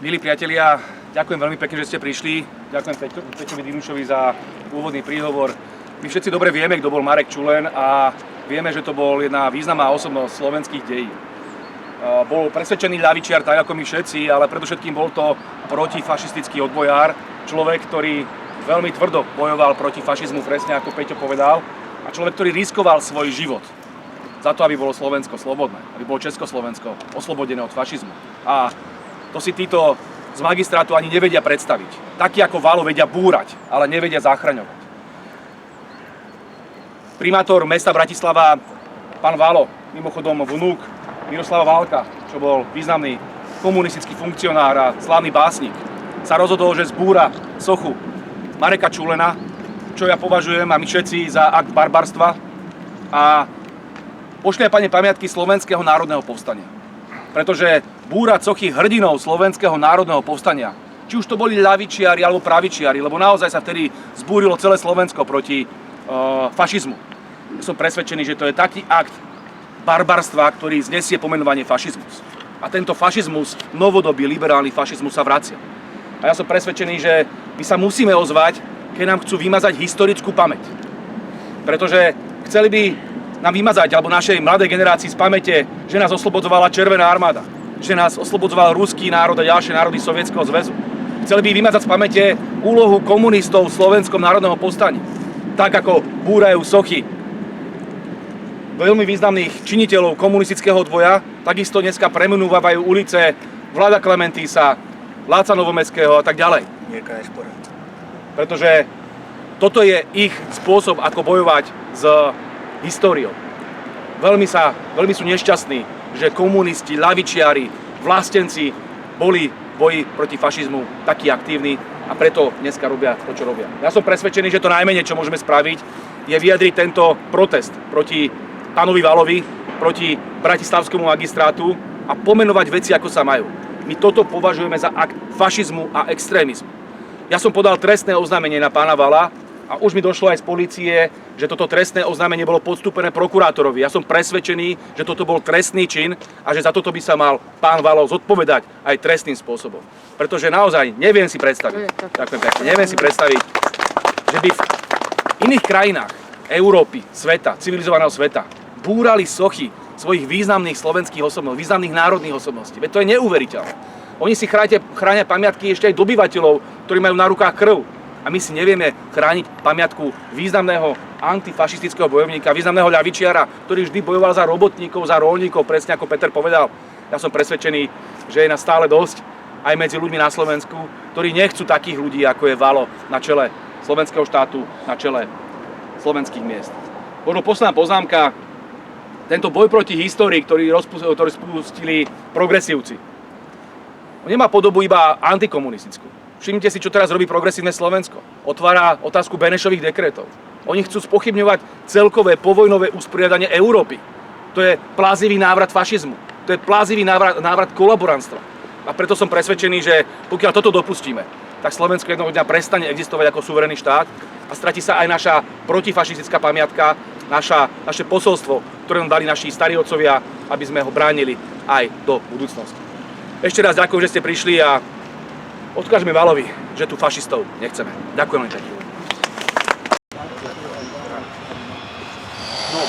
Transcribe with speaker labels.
Speaker 1: Milí priatelia, ďakujem veľmi pekne, že ste prišli. Ďakujem Peťovi Dinušovi za úvodný príhovor. My všetci dobre vieme, kto bol Marek Čulen a vieme, že to bol jedna významná osobnosť slovenských dejín. Bol presvedčený ľavičiar, tak ako my všetci, ale predovšetkým bol to protifašistický odbojár. Človek, ktorý veľmi tvrdo bojoval proti fašizmu, presne ako Peťo povedal. A človek, ktorý riskoval svoj život za to, aby bolo Slovensko slobodné, aby bolo Československo oslobodené od fašizmu. A to si títo z magistrátu ani nevedia predstaviť. Takí ako Valo vedia búrať, ale nevedia zachraňovať. Primátor mesta Bratislava, pán Valo, mimochodom vnúk Miroslava Válka, čo bol významný komunistický funkcionár a slávny básnik, sa rozhodol, že zbúra sochu Mareka Čulena, čo ja považujem a my všetci za akt barbarstva, a pošliapanie pamiatky Slovenského národného povstania. Pretože búrať sochy hrdinov Slovenského národného povstania, či už to boli ľavičiari alebo pravičiari, lebo naozaj sa vtedy zbúrilo celé Slovensko proti fašizmu. Ja som presvedčený, že to je taký akt barbarstva, ktorý znesie pomenovanie fašizmus. A tento fašizmus, novodobý liberálny fašizmus, sa vracia. A ja som presvedčený, že my sa musíme ozvať, keď nám chcú vymazať historickú pamäť. Pretože chceli by nám vymazať, alebo našej mladej generácii z pamäte, že nás oslobodzovala Červená armáda, že nás oslobodzoval ruský národ a ďalšie národy Sovietskeho zväzu. Chceli by vymazať z pamäte úlohu komunistov v Slovenskom národnom povstaní. Tak ako búrajú sochy veľmi významných činiteľov komunistického odboja, takisto dneska premenúvajú ulice Vlada Klementísa, Láca Novomeského a tak ďalej. Pretože toto je ich spôsob, ako bojovať s históriou. Veľmi sú nešťastní, že komunisti, ľavičiari, vlastenci boli v boji proti fašizmu takí aktívni a preto dneska robia to, čo robia. Ja som presvedčený, že to najmenej, čo môžeme spraviť, je vyjadriť tento protest proti pánovi Valovi, proti bratislavskému magistrátu a pomenovať veci, ako sa majú. My toto považujeme za akt fašizmu a extrémizmu. Ja som podal trestné oznámenie na pána Vala a už mi došlo aj z polície, že toto trestné oznámenie bolo podstúpené prokurátorovi. Ja som presvedčený, že toto bol trestný čin a že za toto by sa mal pán Valo zodpovedať aj trestným spôsobom. Pretože naozaj neviem si predstaviť, že by v iných krajinách Európy, sveta, civilizovaného sveta búrali sochy svojich významných slovenských osobností, významných národných osobností. Veď to je neuveriteľné. Oni si chránia pamiatky ešte aj dobyvateľov, ktorí majú na rukách krv. A my si nevieme chrániť pamiatku významného antifašistického bojovníka, významného ľavičiara, ktorý vždy bojoval za robotníkov, za roľníkov, presne ako Peter povedal. Ja som presvedčený, že je nás stále dosť aj medzi ľuďmi na Slovensku, ktorí nechcú takých ľudí, ako je Valo na čele slovenského štátu, na čele slovenských miest. Možno posledná poznámka. Tento boj proti histórii, ktorý spustili progresívci, on nemá podobu iba antikomunistickú. Všimnite si, čo teraz robí progresívne Slovensko. Otvára otázku Benešových dekretov. Oni chcú spochybňovať celkové povojnové usporiadanie Európy. To je plázivý návrat fašizmu. To je plázivý návrat kolaborantstva. A preto som presvedčený, že pokiaľ toto dopustíme, tak Slovensko jednoho dňa prestane existovať ako suverénny štát a stratí sa aj naša protifašistická pamiatka, naše posolstvo, ktoré nám dali naši starí otcovia, aby sme ho bránili aj do budúcnosti. Ešte raz ďakujem, že ste prišli a odkážeme Valovi, že tu fašistov nechceme. Ďakujem veľmi pekne.
Speaker 2: No,